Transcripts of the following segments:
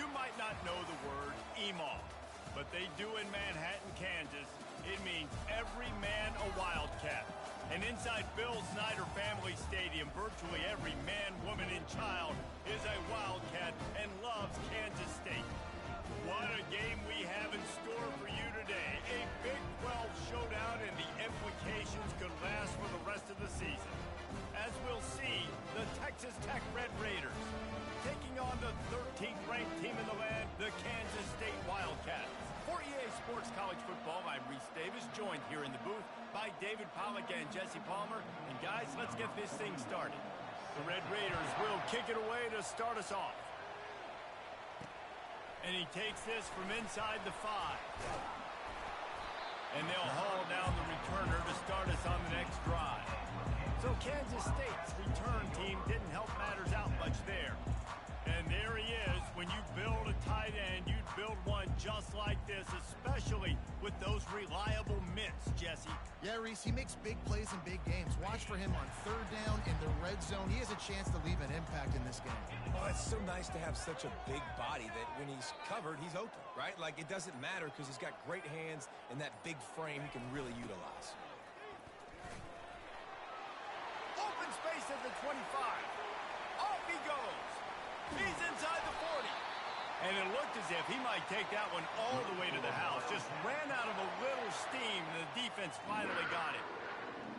You might not know the word EMAW, but they do in Manhattan, Kansas. It means every man a Wildcat. And inside Bill Snyder Family Stadium, virtually every man, woman, and child is a Wildcat and loves Kansas State. What a game we have in store for you today. A Big 12 showdown, and the implications could last for the rest of the season. As we'll see, the Texas Tech Red Raiders taking on the 13th ranked team in the land, the Kansas State Wildcats. For EA Sports College Football, I'm Reese Davis, joined here in the booth by David Pollack and Jesse Palmer. And guys, let's get this thing started. The Red Raiders will kick it away to start us off. And he takes this from inside the 5. And they'll haul down the returner to start us on the next drive. So Kansas State's return team didn't help matters out much there. And there he is. When you build a tight end, you'd build one just like this, especially with those reliable mitts, Jesse. Yeah, Reese, he makes big plays in big games. Watch for him on third down in the red zone. He has a chance to leave an impact in this game. Oh, it's so nice to have such a big body that when he's covered, he's open, right? Like, it doesn't matter because he's got great hands and that big frame he can really utilize. Open space at the 25. Off he goes. He's inside the 40. And it looked as if he might take that one all the way to the house. Just ran out of a little steam, and the defense finally got it.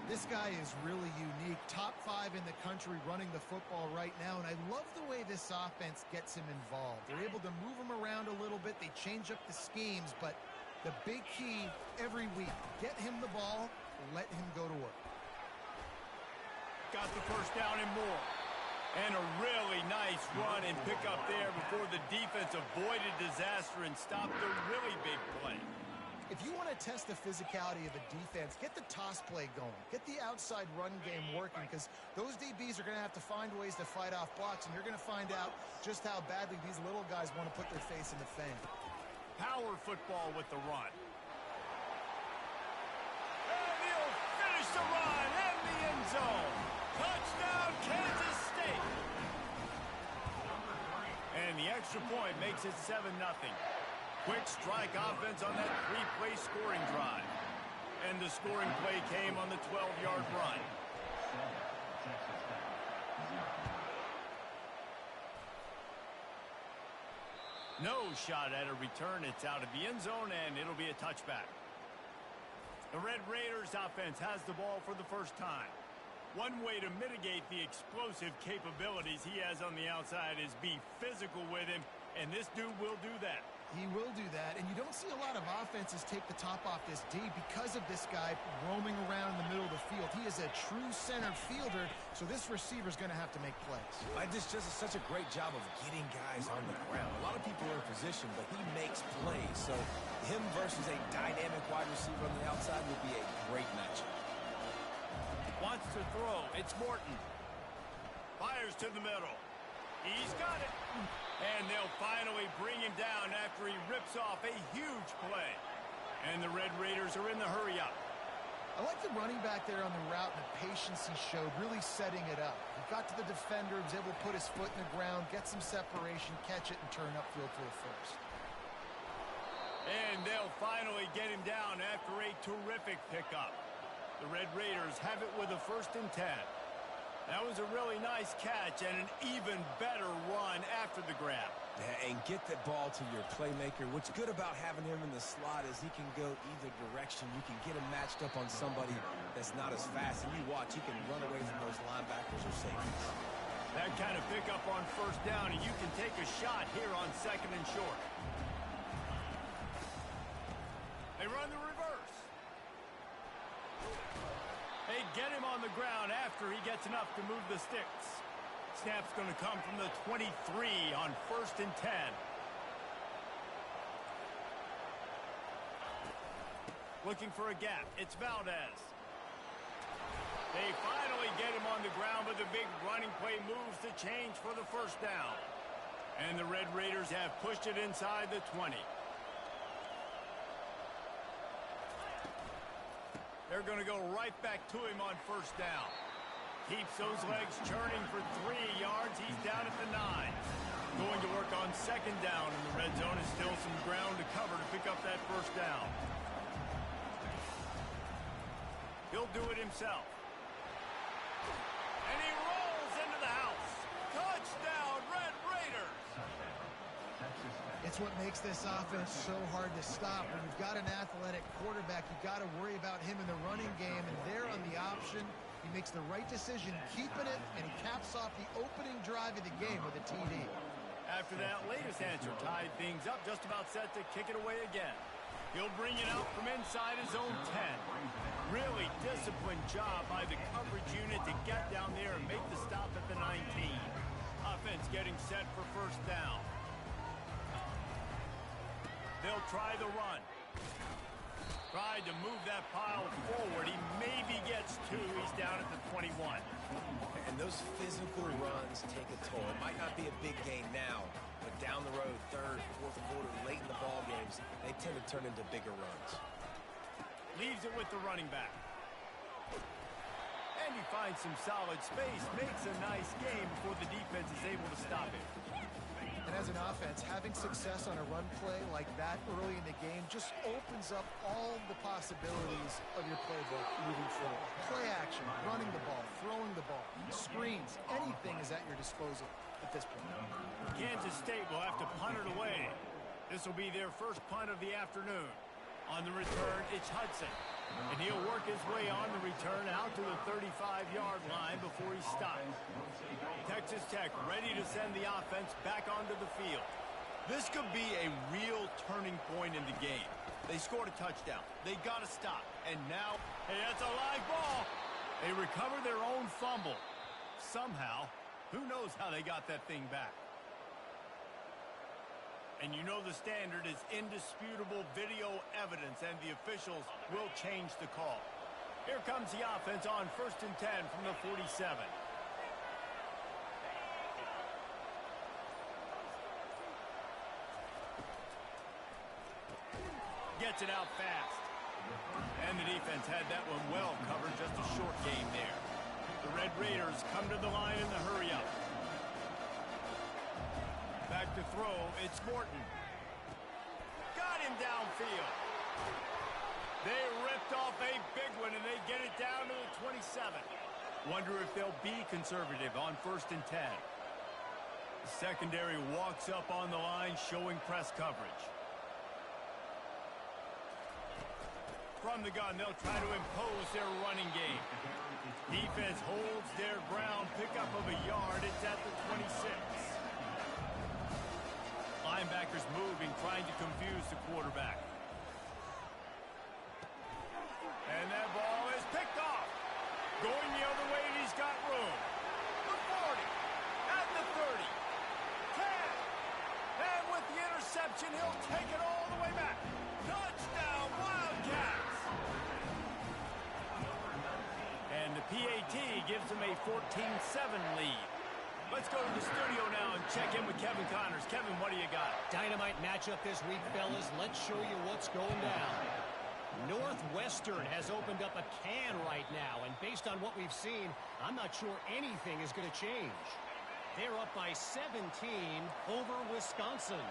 This guy is really unique. Top 5 in the country running the football right now, and I love the way this offense gets him involved. They're able to move him around a little bit. They change up the schemes, but the big key every week, get him the ball, let him go to work. Got the first down and more. And a really nice run and pick up there before the defense avoided disaster and stopped a really big play. If you want to test the physicality of a defense, get the toss play going. Get the outside run game working, because those DBs are going to have to find ways to fight off blocks, and you're going to find out just how badly these little guys want to put their face in the fan. Power football with the run. And he'll finish the run in the end zone. Touchdown, Kansas State. And the extra point makes it 7-0. Quick strike offense on that 3-play scoring drive. And the scoring play came on the 12-yard run. No shot at a return. It's out of the end zone, and it'll be a touchback. The Red Raiders offense has the ball for the first time. One way to mitigate the explosive capabilities he has on the outside is be physical with him, and this dude will do that. He will do that, and you don't see a lot of offenses take the top off this D because of this guy roaming around in the middle of the field. He is a true center fielder, so this receiver's going to have to make plays. This just is such a great job of getting guys on the ground. A lot of people are in position, but he makes plays, so him versus a dynamic wide receiver on the outside would be a great matchup. Wants to throw. It's Morton. Fires to the middle. He's got it. And they'll finally bring him down after he rips off a huge play. And the Red Raiders are in the hurry-up. I like the running back there on the route and the patience he showed, really setting it up. He got to the defender, was able to put his foot in the ground, get some separation, catch it, and turn upfield for the first. And they'll finally get him down after a terrific pickup. The Red Raiders have it with a 1st and 10. That was a really nice catch and an even better run after the grab. Yeah, and get that ball to your playmaker. What's good about having him in the slot is he can go either direction. You can get him matched up on somebody that's not as fast. And you watch, he can run away from those linebackers or safeties. That kind of pickup on 1st down, and you can take a shot here on 2nd and short. They run the reverse. They get him on the ground after he gets enough to move the sticks. Snap's going to come from the 23 on 1st and 10. Looking for a gap. It's Valdez. They finally get him on the ground, but the big running play moves the change for the 1st down. And the Red Raiders have pushed it inside the 20. They're going to go right back to him on 1st down. Keeps those legs churning for 3 yards. He's down at the 9. Going to work on second down in the red zone. Is still some ground to cover to pick up that first down. He'll do it himself. And he rolls into the house. Touchdown, Red Raiders! It's what makes this offense so hard to stop. When you've got an athletic quarterback, you've got to worry about him in the running game, and there on the option, he makes the right decision, keeping it, and he caps off the opening drive of the game with a TD. After that latest answer tied things up, just about set to kick it away again. He'll bring it out from inside his own 10. Really disciplined job by the coverage unit to get down there and make the stop at the 19. Offense getting set for first down. They'll try the run. Tried to move that pile forward. He maybe gets 2. He's down at the 21. And those physical runs take a toll. It might not be a big gain now, but down the road, third, fourth quarter, late in the ball games, they tend to turn into bigger runs. Leaves it with the running back. And he finds some solid space. Makes a nice game before the defense is able to stop it. And as an offense, having success on a run play like that early in the game just opens up all the possibilities of your playbook moving forward. Play action, running the ball, throwing the ball, screens, anything is at your disposal at this point. Kansas State will have to punt it away. This will be their first punt of the afternoon. On the return, it's Hudson. And he'll work his way on the return out to the 35-yard line before he stops. Texas Tech ready to send the offense back onto the field. This could be a real turning point in the game. They scored a touchdown. They got to stop. And now, hey, that's a live ball. They recover their own fumble. Somehow, who knows how they got that thing back. And you know the standard is indisputable video evidence, and the officials will change the call. Here comes the offense on 1st and 10 from the 47. Gets it out fast. And the defense had that one well covered, just a short game there. The Red Raiders come to the line in the hurry-up. Back to throw, it's Morton. Got him downfield. They ripped off a big one, and they get it down to the 27. Wonder if they'll be conservative on 1st and 10. The secondary walks up on the line, showing press coverage. From the gun, they'll try to impose their running game. Defense holds their ground, pickup of a yard. It's at the 26. Linebackers moving, trying to confuse the quarterback. And that ball is picked off. Going the other way, and he's got room. The 40, at the 30, 10. And with the interception, he'll take it all the way back. Touchdown, Wildcats. And the PAT gives them a 14-7 lead. Let's go to the studio now and check in with Kevin Connors. Kevin, what do you got? Dynamite matchup this week, fellas. Let's show you what's going down. Northwestern has opened up a can right now, and based on what we've seen, I'm not sure anything is going to change. They're up by 17 over Wisconsin.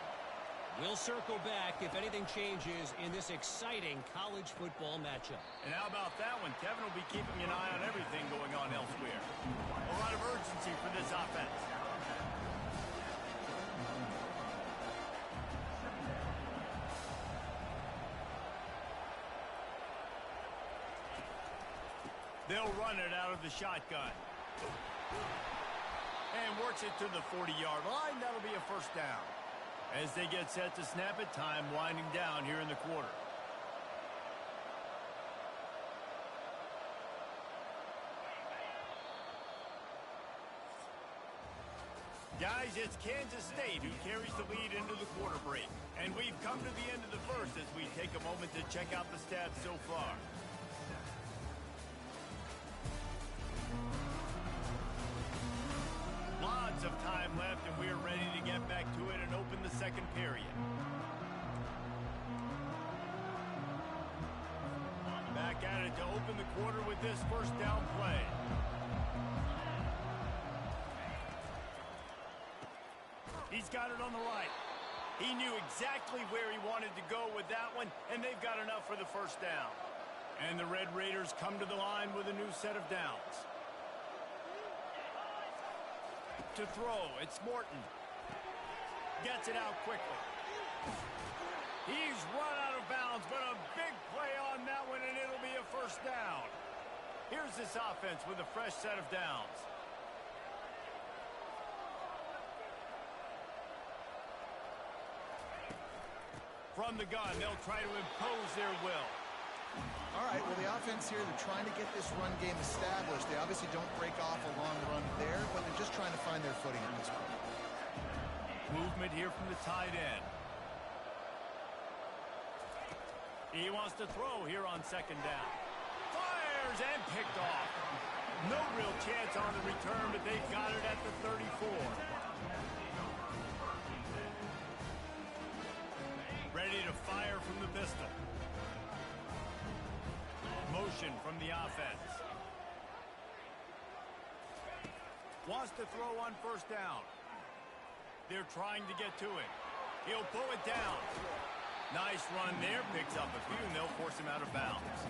We'll circle back if anything changes in this exciting college football matchup. And how about that one? Kevin will be keeping an eye on everything going on elsewhere. A lot of urgency for this offense. They'll run it out of the shotgun. And works it to the 40-yard line. That'll be a first down. As they get set to snap it, time winding down here in the quarter. Guys, it's Kansas State who carries the lead into the quarter break. And we've come to the end of the first as we take a moment to check out the stats so far. Lots of time left, and we're ready to get back to it and open the second period. Back at it to open the quarter with this first down play. He's got it on the right. He knew exactly where he wanted to go with that one, and they've got enough for the first down. And the Red Raiders come to the line with a new set of downs. To throw, it's Morton. Gets it out quickly. He's run out of bounds, but a big play on that one, and it'll be a first down. Here's this offense with a fresh set of downs. From the gun, they'll try to impose their will. All right, well, the offense here, they're trying to get this run game established. They obviously don't break off a long run there, but they're just trying to find their footing at this point. Movement here from the tight end. He wants to throw here on second down. Fires and picked off. No real chance on the return, but they got it at the 34. Ready to fire from the pistol. Motion from the offense. Wants to throw on first down. They're trying to get to it. He'll pull it down. Nice run there. Picks up a few, and they'll force him out of bounds.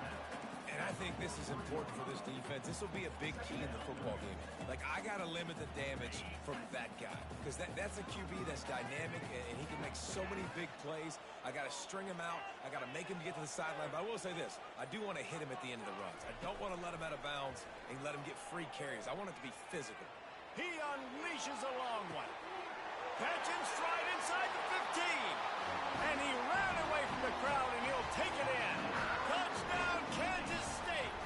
And I think this is important for this defense. This will be a big key in the football game. Like, I got to limit the damage from that guy because that's a QB that's dynamic, and he can make so many big plays. I got to string him out. I got to make him get to the sideline. But I will say this. I do want to hit him at the end of the runs. I don't want to let him out of bounds and let him get free carries. I want it to be physical. He unleashes a long one. Catch and stride inside the 15. And he ran away from the crowd, and he'll take it in. Touchdown, Kansas State.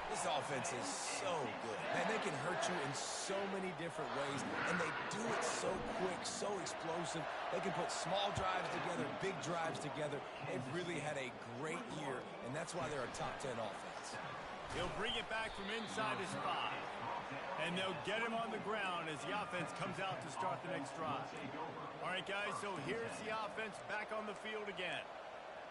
This offense is so good. Man, they can hurt you in so many different ways, and they do it so quick, so explosive. They can put small drives together, big drives together. They've really had a great year, and that's why they're a top 10 offense. He'll bring it back from inside his 5. And they'll get him on the ground as the offense comes out to start the next drive. All right, guys, so here's the offense back on the field again.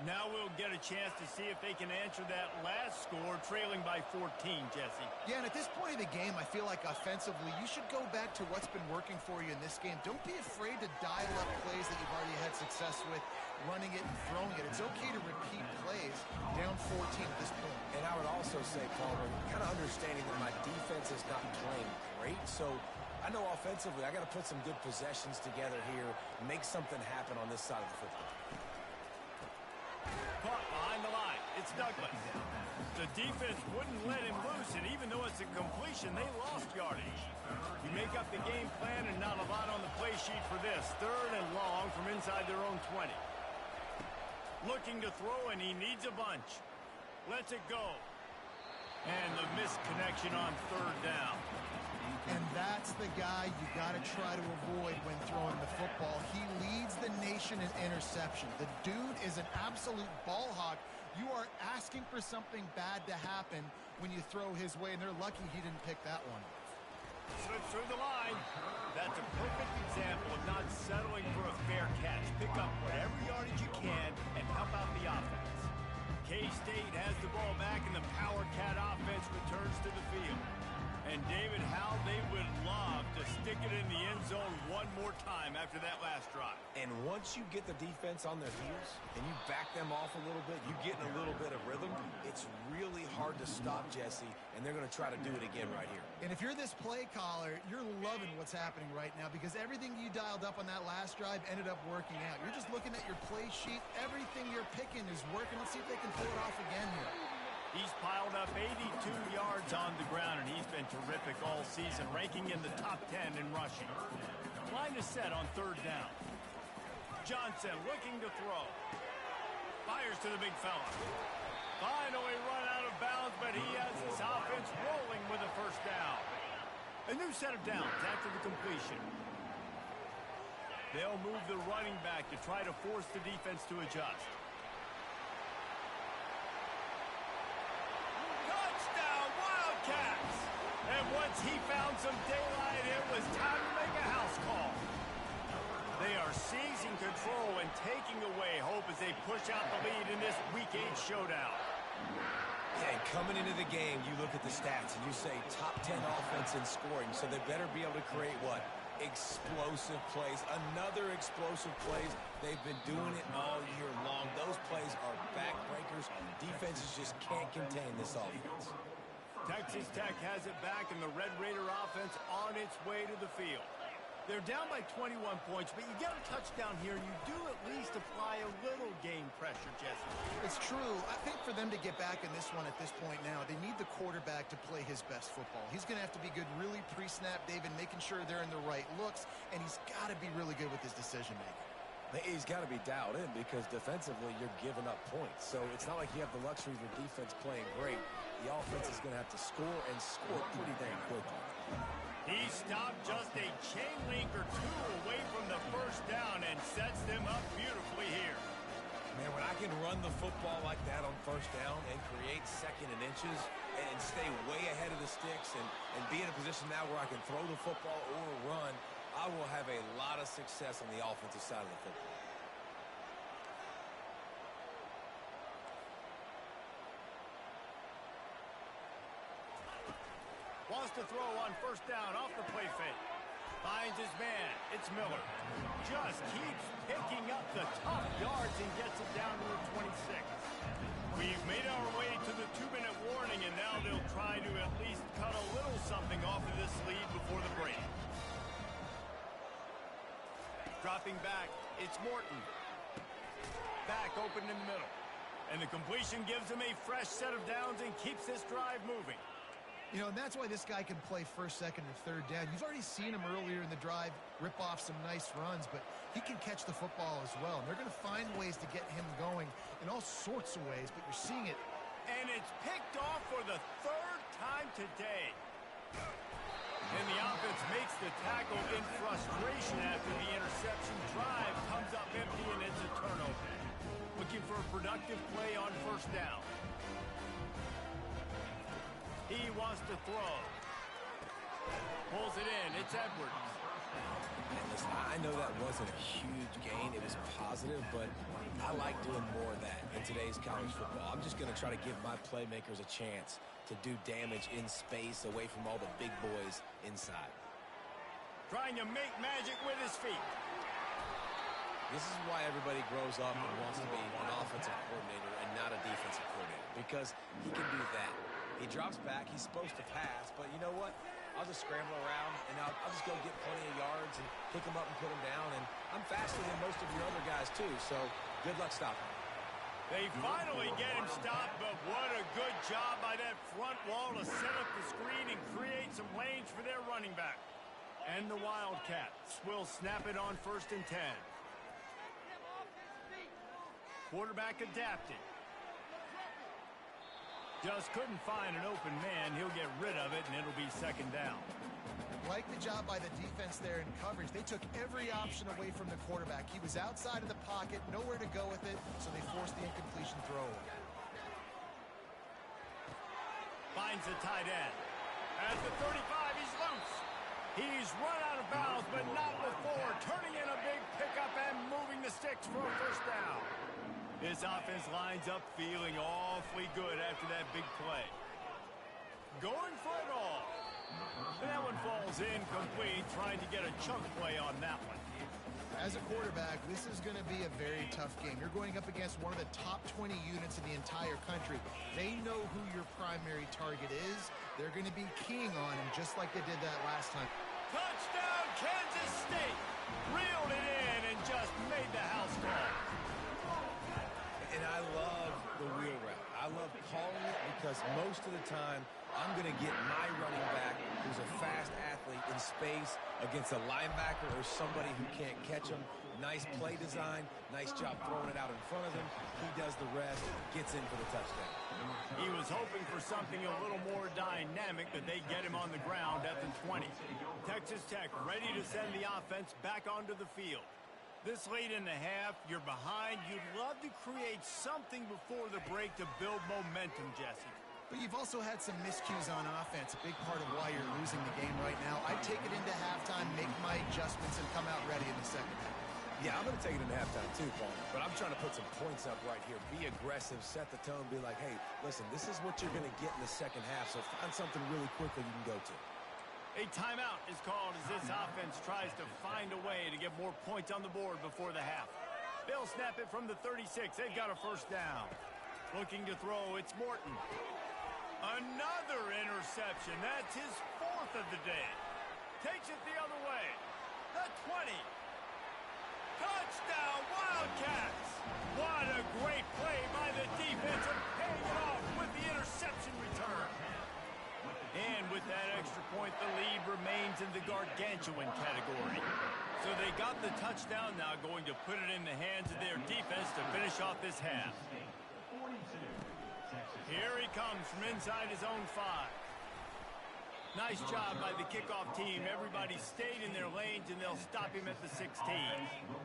Now we'll get a chance to see if they can answer that last score, trailing by 14, Jesse. Yeah, and at this point of the game, I feel like offensively, you should go back to what's been working for you in this game. Don't be afraid to dial up plays that you've already had success with, running it and throwing it. It's okay to repeat plays down 14 at this point. And I would also say, Palmer, kind of understanding that my defense is not playing great, so I know offensively I got to put some good possessions together here, make something happen on this side of the football. Caught behind the line. It's Douglas. The defense wouldn't let him loose, and even though it's a completion, they lost yardage. You make up the game plan, and not a lot on the play sheet for this. 3rd and long from inside their own 20. Looking to throw, and he needs a bunch. Lets it go. And the missed connection on 3rd down. And that's the guy you got to try to avoid when throwing the football. He leads the nation in interception. The dude is an absolute ball hawk. You are asking for something bad to happen when you throw his way, and they're lucky he didn't pick that one. Slips through the line. That's a perfect example of not settling for a fair catch. Pick up whatever yardage you can and help out the offense. K-State has the ball back, and the Power Cat offense returns to the field. And David, how they would love to stick it in the end zone one more time after that last drive. And once you get the defense on their heels and you back them off a little bit, you get in a little bit of rhythm, it's really hard to stop Jesse, and they're going to try to do it again right here. And if you're this play caller, you're loving what's happening right now because everything you dialed up on that last drive ended up working out. You're just looking at your play sheet. Everything you're picking is working. Let's see if they can pull it off again here. He's piled up 82 yards on the ground, and he's been terrific all season, ranking in the top 10 in rushing. Line is set on 3rd down. Johnson looking to throw. Fires to the big fella. Finally run out of bounds, but he has his offense rolling with a first down. A new set of downs after the completion. They'll move the running back to try to force the defense to adjust. And once he found some daylight, it was time to make a house call. They are seizing control and taking away hope as they push out the lead in this Week 8 showdown. Yeah, coming into the game, you look at the stats and you say top 10 offense in scoring, so they better be able to create what? Explosive plays. Another explosive plays. They've been doing it all year long. Those plays are backbreakers. Defenses just can't contain this offense. Texas Tech has it back, and the Red Raider offense on its way to the field. They're down by 21 points, but you get a touchdown here, and you do at least apply a little game pressure, Jesse. It's true. I think for them to get back in this one at this point now, they need the quarterback to play his best football. He's going to have to be good really pre-snap, David, making sure they're in the right looks, and he's got to be really good with his decision-making. He's got to be dialed in because defensively you're giving up points. So it's not like you have the luxury of your defense playing great. The offense is going to have to score and score pretty dang quickly. He stopped just a chain link or two away from the first down and sets them up beautifully here. Man, when I can run the football like that on first down and create second and inches and stay way ahead of the sticks and be in a position now where I can throw the football or run, I will have a lot of success on the offensive side of the football. Wants to throw on first down off the play fake. Finds his man. It's Miller. Just keeps picking up the tough yards and gets it down to the 26. We've made our way to the 2-minute warning, and now they'll try to at least cut a little something off of this lead before the break. Dropping back, it's Morton. Back open in the middle. And the completion gives him a fresh set of downs and keeps this drive moving. You know, and that's why this guy can play first, second, and third down. You've already seen him earlier in the drive rip off some nice runs, but he can catch the football as well. And they're going to find ways to get him going in all sorts of ways, but you're seeing it. And it's picked off for the third time today. And the offense makes the tackle in frustration after the interception. Drive comes up empty, and it's a turnover. Looking for a productive play on first down. He wants to throw. Pulls it in. It's Edwards. And listen, I know that wasn't a huge gain. It was positive, but I like doing more of that in today's college football. I'm just going to try to give my playmakers a chance to do damage in space away from all the big boys inside. Trying to make magic with his feet. This is why everybody grows up and wants to be an offensive coordinator and not a defensive coordinator, because he can do that. He drops back. He's supposed to pass, but you know what? I'll just scramble around, and I'll just go get plenty of yards and pick him up and put him down. And I'm faster than most of your other guys, too, so good luck stopping him. They finally get him stopped, but what a good job by that front wall to set up the screen and create some lanes for their running back. And the Wildcats will snap it on 1st and 10. Quarterback adapted. Just couldn't find an open man. He'll get rid of it, and it'll be 2nd down. Like the job by the defense there in coverage. They took every option away from the quarterback. He was outside of the pocket, nowhere to go with it, so they forced the incompletion throw. Finds the tight end. At the 35, he's loose. He's run out of bounds, but not before. Turning in a big pickup and moving the sticks for a first down. This offense lines up feeling awfully good after that big play. Going for it all. That one falls incomplete, trying to get a chunk play on that one. As a quarterback, this is going to be a very tough game. You're going up against one of the top 20 units in the entire country. They know who your primary target is. They're going to be keying on him just like they did that last time. Touchdown, Kansas State! Reeled it in and just made the house call. And I love the wheel route. I love calling it because most of the time I'm going to get my running back who's a fast athlete in space against a linebacker or somebody who can't catch him. Nice play design, nice job throwing it out in front of him. He does the rest, gets in for the touchdown. He was hoping for something a little more dynamic, but they get him on the ground at the 20. Texas Tech ready to send the offense back onto the field. This late in the half, you're behind. You'd love to create something before the break to build momentum, Jesse. But you've also had some miscues on offense, a big part of why you're losing the game right now. I'd take it into halftime, make my adjustments, and come out ready in the second half. Yeah, I'm going to take it in halftime too, Paul. But I'm trying to put some points up right here. Be aggressive, set the tone, be like, hey, listen, this is what you're going to get in the second half, so find something really quickly you can go to. A timeout is called as this offense tries to find a way to get more points on the board before the half. They'll snap it from the 36. They've got a first down. Looking to throw, it's Morton. Another interception. That's his fourth of the day. Takes it the other way. The 20. Touchdown, Wildcats! What a great play by the defense and paying it off with the interception return. And with that extra point, the lead remains in the gargantuan category. So they got the touchdown, now going to put it in the hands of their defense to finish off this half. Here he comes from inside his own 5. Nice job by the kickoff team. Everybody stayed in their lanes, and they'll stop him at the 16.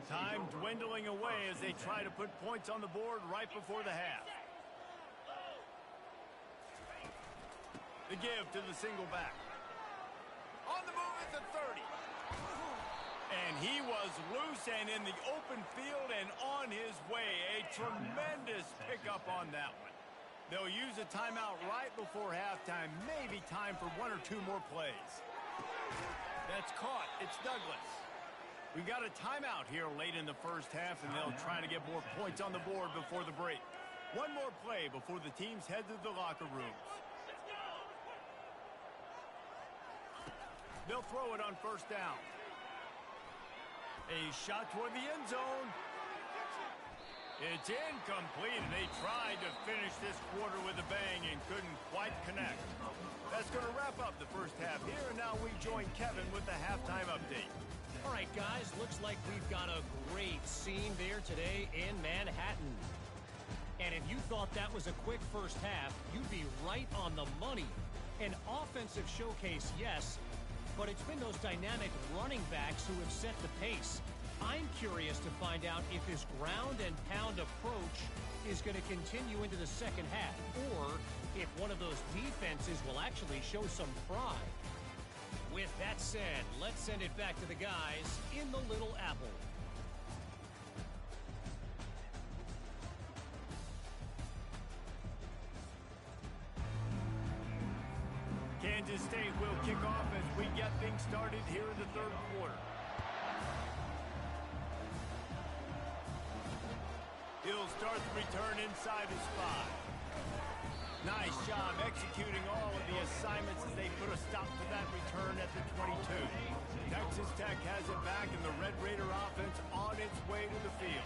Time dwindling away as they try to put points on the board right before the half. The give to the single back. On the move at the 30. And he was loose and in the open field and on his way. A tremendous pickup on that one. They'll use a timeout right before halftime. Maybe time for 1 or 2 more plays. That's caught. It's Douglas. We've got a timeout here late in the first half, and they'll try to get more points on the board before the break. 1 more play before the teams head to the locker rooms. They'll throw it on first down. A shot toward the end zone. It's incomplete, and they tried to finish this quarter with a bang and couldn't quite connect. That's going to wrap up the first half here, and now we join Kevin with the halftime update. All right, guys, looks like we've got a great scene there today in Manhattan. And if you thought that was a quick first half, you'd be right on the money. An offensive showcase, yes, but it's been those dynamic running backs who have set the pace. I'm curious to find out if this ground and pound approach is going to continue into the second half, or if one of those defenses will actually show some pride. With that said, let's send it back to the guys in the Little Apple. Kansas State will kick off as we get things started here in the third quarter. He'll start the return inside his 5. Nice job executing all of the assignments as they put a stop to that return at the 22. Texas Tech has it back, and the Red Raider offense on its way to the field.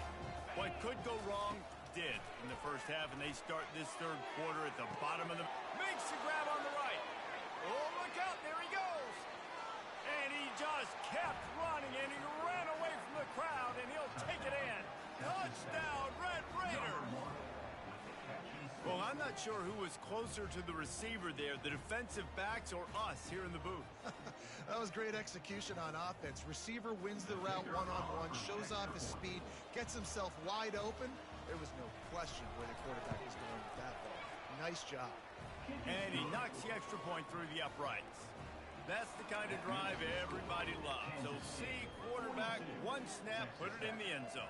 What could go wrong did in the first half, and they start this third quarter at the bottom of the... Makes the grab on the right. Oh, look out, there he goes. And he just kept running, and he ran away from the crowd, and he'll take it in. Touchdown, Red Raiders! Well, I'm not sure who was closer to the receiver there, the defensive backs or us here in the booth. That was great execution on offense. Receiver wins the route one-on-one, shows off his speed, gets himself wide open. There was no question where the quarterback was going with that ball. Nice job. And he knocks the extra point through the uprights. That's the kind of drive everybody loves. So see quarterback, one snap, put it in the end zone.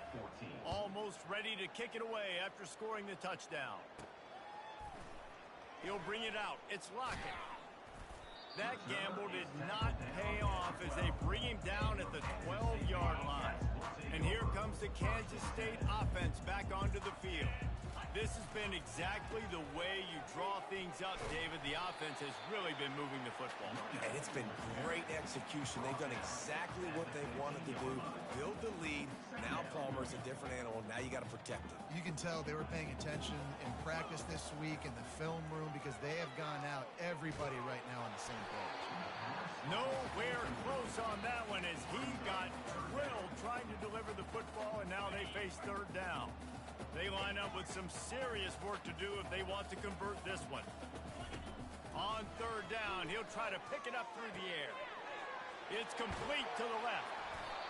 Almost ready to kick it away after scoring the touchdown. He'll bring it out. It's Lockett. That gamble did not pay off as they bring him down at the 12-yard line. And here comes the Kansas State offense back onto the field. This has been exactly the way you draw things up, David. The offense has really been moving the football. And it's been great execution. They've done exactly what they wanted to do. Build the lead. Now Palmer's a different animal. Now you got to protect it. You can tell they were paying attention in practice this week in the film room because they have gone out, everybody right now on the same page. Nowhere close on that one as he got drilled trying to deliver the football, and now they face third down. They line up with some serious work to do if they want to convert this one. On third down, he'll try to pick it up through the air. It's complete to the left.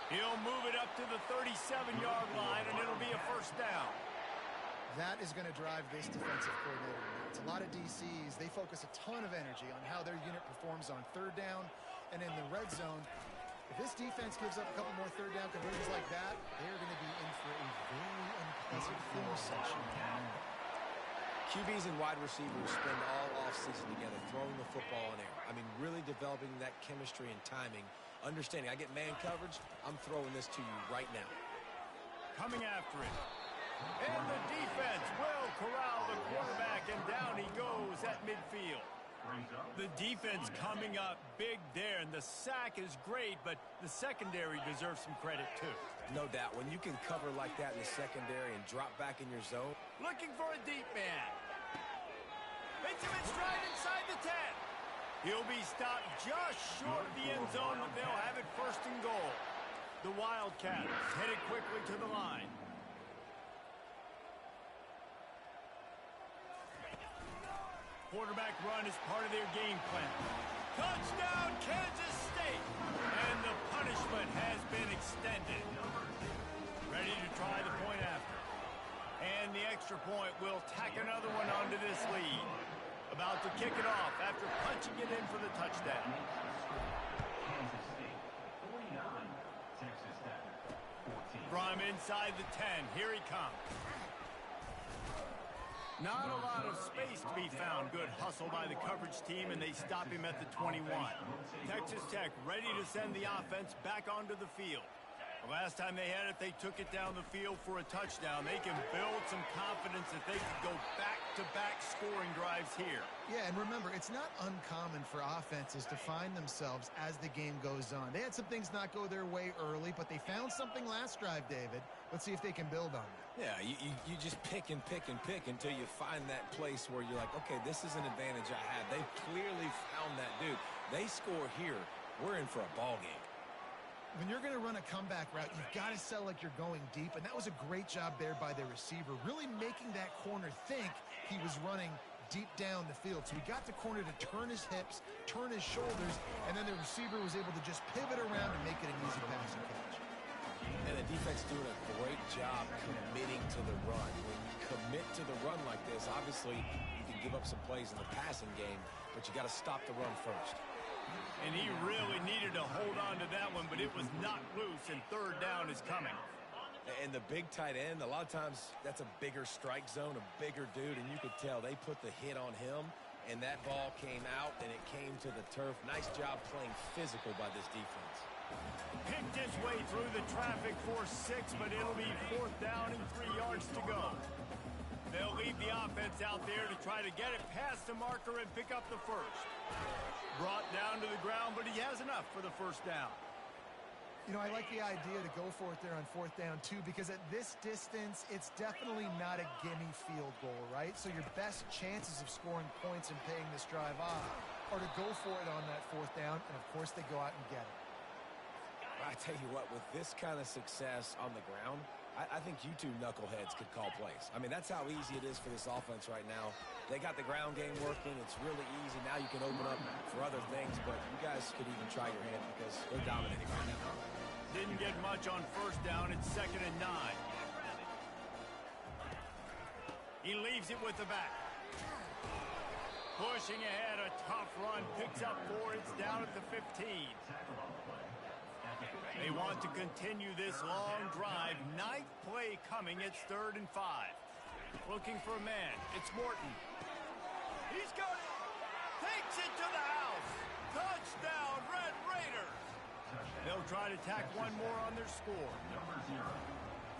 He'll move it up to the 37-yard line, and it'll be a first down. That is going to drive this defensive coordinator. It's a lot of DCs. They focus a ton of energy on how their unit performs on third down and in the red zone. If this defense gives up a couple more third down conversions like that, they're going to be in for a very unpleasant film session. QBs and wide receivers spend all offseason together throwing the football in air. I mean, really developing that chemistry and timing. Understanding, I get man coverage, I'm throwing this to you right now. Coming after it. And the defense will corral the quarterback, and down he goes at midfield. The defense coming up big there, and the sack is great, but the secondary deserves some credit too. No doubt. When you can cover like that in the secondary and drop back in your zone. Looking for a deep man. Makes him in stride inside the 10. He'll be stopped just short of the end zone, but they'll have it first and goal. The Wildcats headed quickly to the line. Quarterback run is part of their game plan. Touchdown, Kansas State! And the punishment has been extended. Ready to try the point after. And the extra point will tack another one onto this lead. About to kick it off after punching it in for the touchdown. Kansas State, 49. Texas Tech, 14. From inside the 10, here he comes. Not a lot of space to be found. Good hustle by the coverage team, and they stop him at the 21. Texas Tech ready to send the offense back onto the field. The last time they had it, they took it down the field for a touchdown. They can build some confidence that they could go back-to-back scoring drives here. Yeah, and remember, it's not uncommon for offenses to find themselves as the game goes on. They had some things not go their way early, but they found something last drive, David. Let's see if they can build on it. Yeah, you just pick and pick and pick until you find that place where you're like, okay, this is an advantage I have. They clearly found that, dude. They score here, we're in for a ball game. When you're going to run a comeback route, you've got to sell like you're going deep, and that was a great job there by the receiver, really making that corner think he was running deep down the field. So he got the corner to turn his hips, turn his shoulders, and then the receiver was able to just pivot around and make it an easy pass and catch. And the defense doing a great job committing to the run. When you commit to the run like this, obviously you can give up some plays in the passing game, but you got to stop the run first. And he really needed to hold on to that one, but it was knocked loose, and third down is coming. And the big tight end, a lot of times that's a bigger strike zone, a bigger dude, and you could tell they put the hit on him, and that ball came out, and it came to the turf. Nice job playing physical by this defense. Picked his way through the traffic for 6, but it'll be fourth down and 3 yards to go. They'll leave the offense out there to try to get it past the marker and pick up the first. Brought down to the ground, but he has enough for the first down. You know, I like the idea to go for it there on fourth down, too, because at this distance, it's definitely not a gimme field goal, right? So your best chances of scoring points and paying this drive off are to go for it on that fourth down, and, of course, they go out and get it. I tell you what, with this kind of success on the ground, I think you two knuckleheads could call plays. I mean, that's how easy it is for this offense right now. They got the ground game working. It's really easy. Now you can open up for other things, but you guys could even try your hand because they're dominating right now. Didn't get much on first down. It's 2nd and 9. He leaves it with the back. Pushing ahead, a tough run. Picks up 4. It's down at the 15. They want to continue this long drive. 9th play coming. It's 3rd and 5. Looking for a man. It's Morton. He's got it. Takes it to the house. Touchdown, Red Raiders. They'll try to tack one more on their score. Number 0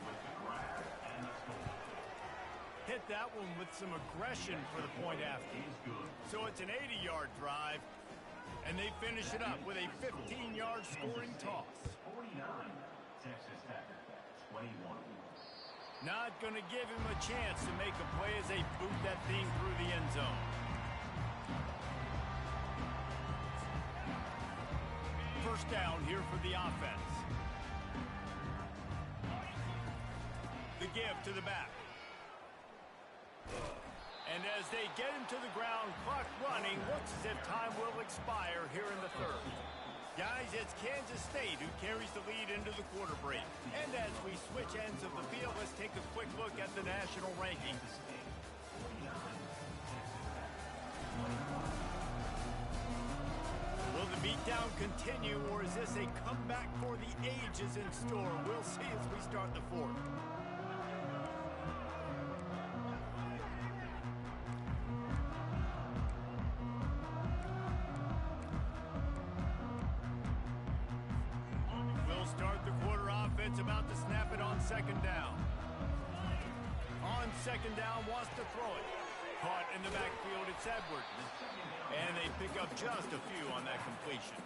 with the grab and the score. Hit that one with some aggression for the point after. So it's an 80-yard drive, and they finish it up with a 15-yard scoring toss. 49, Texas Tech, 21. Not going to give him a chance to make a play as they boot that thing through the end zone. First down here for the offense. The give to the back. And as they get him to the ground, clock running, looks as if time will expire here in the 3rd. Guys, it's Kansas State who carries the lead into the quarter break. And as we switch ends of the field, let's take a quick look at the national rankings. Will the beatdown beatdown continue, or is this a comeback for the ages in store? We'll see as we start the fourth. We'll start the quarter offense, about to snap it on second down. On second down, wants to throw it. Caught in the backfield, it's Edwards. And they pick up just a few on that completion.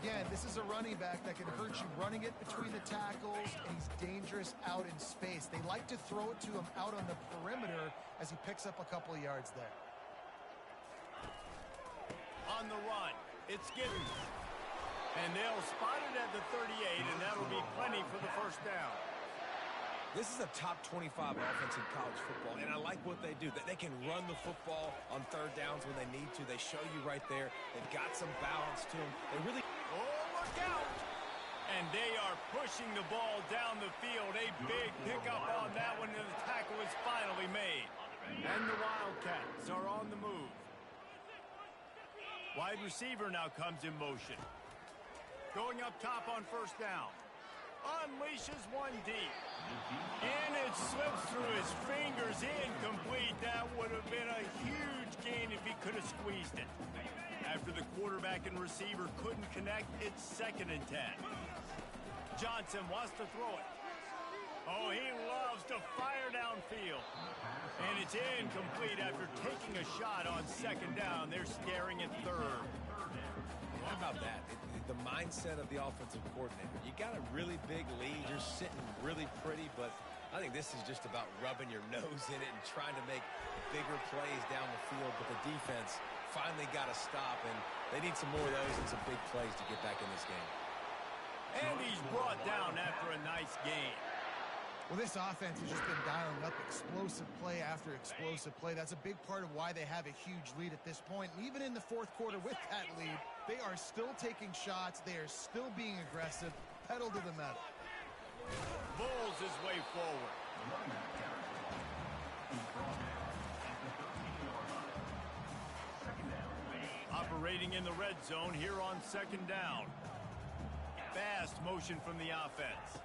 Again, this is a running back that can hurt you running it between the tackles, and he's dangerous out in space. They like to throw it to him out on the perimeter as he picks up a couple of yards there. On the run, it's Giddens. And they'll spot it at the 38, and that'll be plenty for the first down. This is a top 25 offense in college football, and I like what they do. That they can run the football on third downs when they need to. They show you right there. They've got some balance to them. They really... Oh, look out! And they are pushing the ball down the field. A big pickup on that one, and the tackle is finally made. And the Wildcats are on the move. Wide receiver now comes in motion. Going up top on first down. Unleashes one deep. And it slips through his fingers, incomplete. That would have been a huge gain if he could have squeezed it. After the quarterback and receiver couldn't connect, it's 2nd and 10. Johnson wants to throw it. Oh, he loves to fire downfield. And it's incomplete after taking a shot on second down. They're staring at third. How about that? The mindset of the offensive coordinator. You got a really big lead. You're sitting really pretty, but I think this is just about rubbing your nose in it and trying to make bigger plays down the field. But the defense finally got a stop, and they need some more of those and some big plays to get back in this game. And he's brought down after a nice gain. Well, this offense has just been dialing up explosive play after explosive play. That's a big part of why they have a huge lead at this point. And even in the fourth quarter with that lead, they are still taking shots. They are still being aggressive, pedal to the metal. Bowles his way forward. Operating in the red zone here on second down. Fast motion from the offense.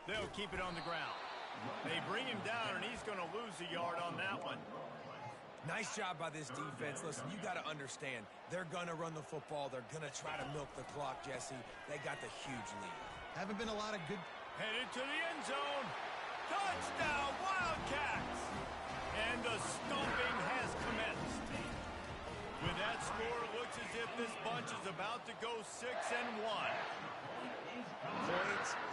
They'll keep it on the ground. They bring him down, and he's going to lose a yard on that one. Nice job by this defense. Listen, you got to understand, they're going to run the football. They're going to try to milk the clock, Jesse. They got the huge lead. Haven't been a lot of good... Headed to the end zone. Touchdown, Wildcats! And the stomping has commenced. With that score, it looks as if this bunch is about to go 6-1.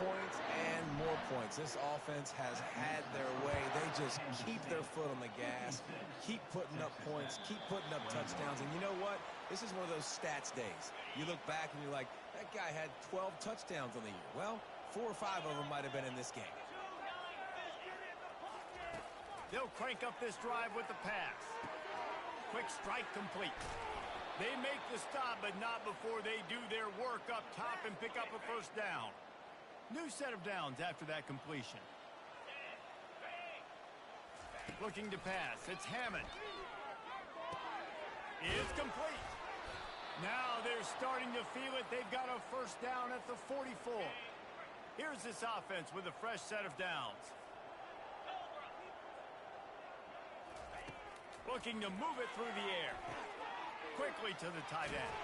Points, and more points. This offense has had their way. They just keep their foot on the gas, keep putting up points, keep putting up touchdowns. And you know what? This is one of those stats days. You look back and you're like, that guy had 12 touchdowns on the year. Well, 4 or 5 of them might have been in this game. They'll crank up this drive with the pass. Quick strike complete. They make the stop, but not before they do their work up top and pick up a first down. New set of downs after that completion. Looking to pass. It's Hammond. It's complete. Now they're starting to feel it. They've got a first down at the 44. Here's this offense with a fresh set of downs. Looking to move it through the air. Quickly to the tight end.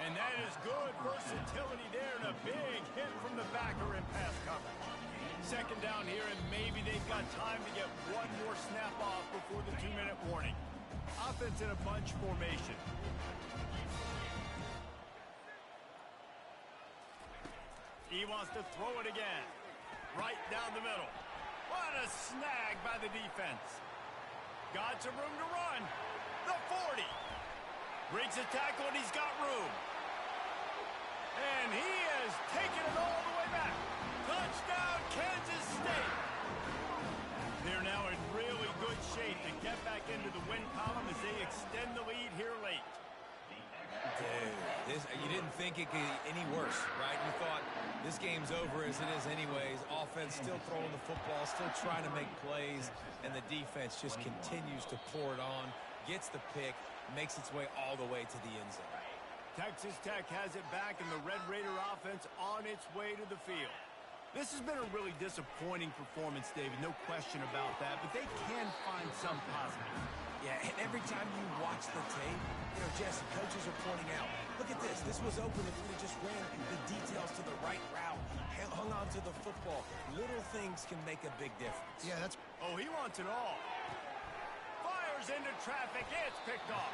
And that is good versatility there, and a big hit from the backer in pass coverage. Second down here, and maybe they've got time to get one more snap off before the 2-minute warning. Offense in a bunch formation. He wants to throw it again. Right down the middle. What a snag by the defense. Got some room to run. The 40. Breaks a tackle, and he's got room. And he has taken it all the way back. Touchdown, Kansas State. They're now in really good shape to get back into the win column as they extend the lead here late. Dude, you didn't think it could get any worse, right? You thought this game's over as it is anyways. Offense still throwing the football, still trying to make plays, and the defense just continues to pour it on, gets the pick, makes its way all the way to the end zone. Texas Tech has it back, and the Red Raider offense on its way to the field. This has been a really disappointing performance, David, no question about that, but they can find some positive. Yeah, and every time you watch the tape, Jesse, coaches are pointing out, look at this. This was open if we just ran the details to the right route, hung on to the football. Little things can make a big difference. Yeah, that's... Oh, he wants it all. Fires into traffic. It's picked off.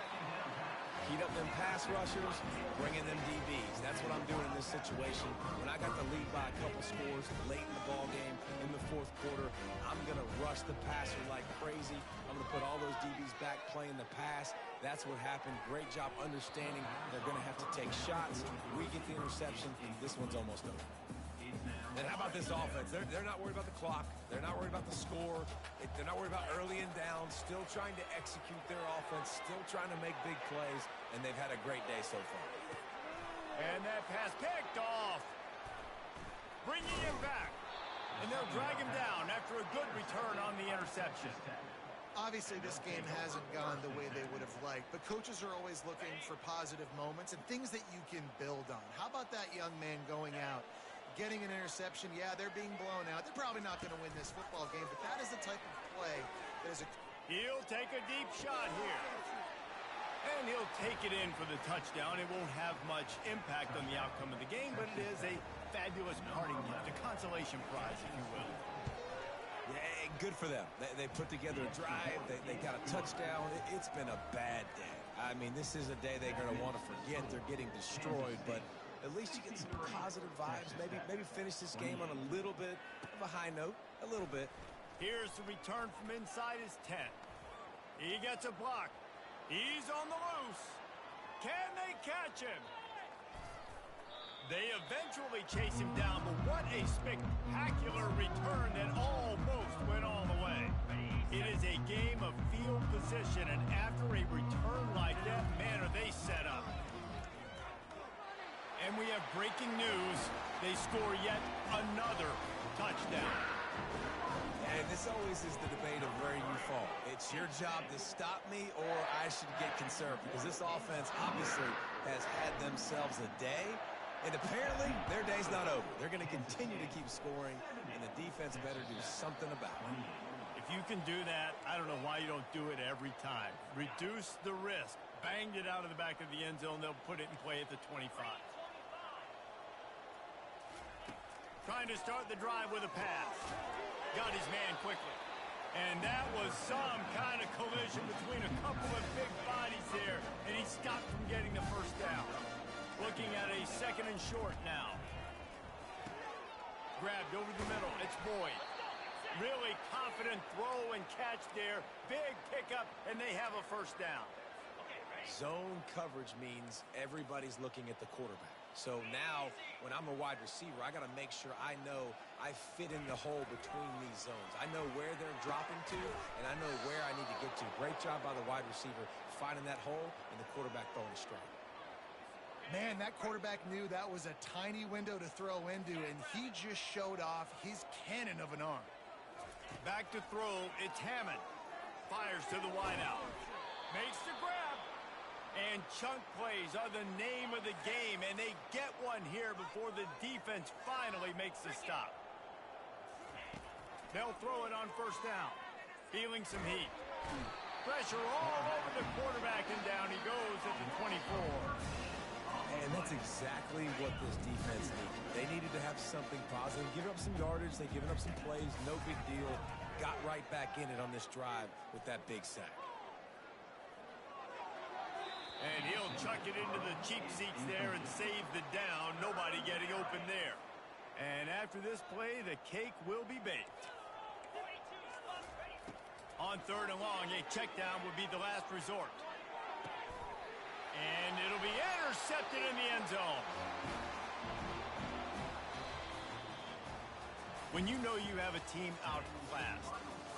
Heat up them pass rushers, bringing them DBs. That's what I'm doing in this situation. When I got the lead by a couple scores late in the ball game in the fourth quarter, I'm going to rush the passer like crazy. I'm going to put all those DBs back playing the pass. That's what happened. Great job understanding they're going to have to take shots. We get the interception. This one's almost over. And how about this offense? They're not worried about the clock. They're not worried about the score. They're not worried about early and down. Still trying to execute their offense. Still trying to make big plays. And they've had a great day so far. And that pass picked off. Bringing him back. And they'll drag him down after a good return on the interception. Obviously, this game hasn't gone the way they would have liked, but coaches are always looking for positive moments and things that you can build on. How about that young man going out, getting an interception? Yeah, they're being blown out. They're probably not going to win this football game, but that is the type of play that is a... He'll take a deep shot here. And he'll take it in for the touchdown. It won't have much impact on the outcome of the game, but it is a fabulous parting gift, a consolation prize, if you will. Yeah, good for them. They put together a drive. They got a touchdown. It's been a bad day. I mean, this is a day they're going to want to forget. They're getting destroyed, but at least you get some positive vibes. Maybe finish this game on a little bit of a high note, a little bit. Here's the return from inside his 10. He gets a block. He's on the loose. Can they catch him? They eventually chase him down, but what a spectacular return that almost went all the way. It is a game of field position, and after a return like that, man, are they set up. And we have breaking news. They score yet another touchdown. And this always is the debate of where you fall. It's your job to stop me, or I should get conserved, because this offense obviously has had themselves a day, and apparently their day's not over. They're going to continue to keep scoring, and the defense better do something about it. If you can do that, I don't know why you don't do it every time. Reduce the risk. Banged it out of the back of the end zone. They'll put it in play at the 25. Trying to start the drive with a pass. Got his man quickly. And that was some kind of collision between a couple of big bodies there, and he stopped from getting the first down. Looking at a second and short now. Grabbed over the middle. It's Boyd. Really confident throw and catch there. Big pickup, and they have a first down. Zone coverage means everybody's looking at the quarterback. So now, when I'm a wide receiver, I got to make sure I know I fit in the hole between these zones. I know where they're dropping to, and I know where I need to get to. Great job by the wide receiver finding that hole, and the quarterback throwing a strike. Man, that quarterback knew that was a tiny window to throw into, and he just showed off his cannon of an arm. Back to throw, it's Hammond. Fires to the wideout. Makes the grab. And chunk plays are the name of the game, and they get one here before the defense finally makes the stop. They'll throw it on first down. Feeling some heat. Pressure all over the quarterback, and down he goes at the 24. And that's exactly what this defense needed. They needed to have something positive. Give up some yardage. They've given up some plays. No big deal. Got right back in it on this drive with that big sack. And he'll chuck it into the cheap seats there and save the down. Nobody getting open there. And after this play, the cake will be baked. On third and long, a check down would be the last resort. And it'll be intercepted in the end zone. When you know you have a team outclassed,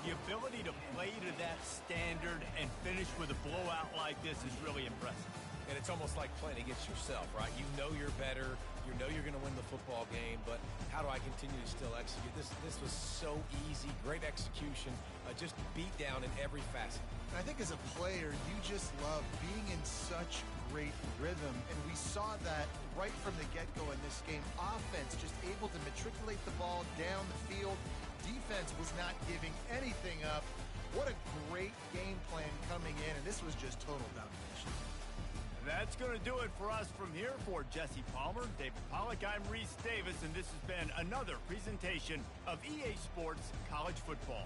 the ability to play to that standard and finish with a blowout like this is really impressive. And it's almost like playing against yourself, right? You know you're better. You know you're going to win the football game, but how do I continue to still execute? This was so easy, great execution, just beat down in every facet. I think as a player, you just love being in such great rhythm, and we saw that right from the get-go in this game. Offense just able to matriculate the ball down the field. Defense was not giving anything up. What a great game plan coming in, and this was just total domination. That's going to do it for us from here. For Jesse Palmer, David Pollack, I'm Reese Davis, and this has been another presentation of EA Sports College Football.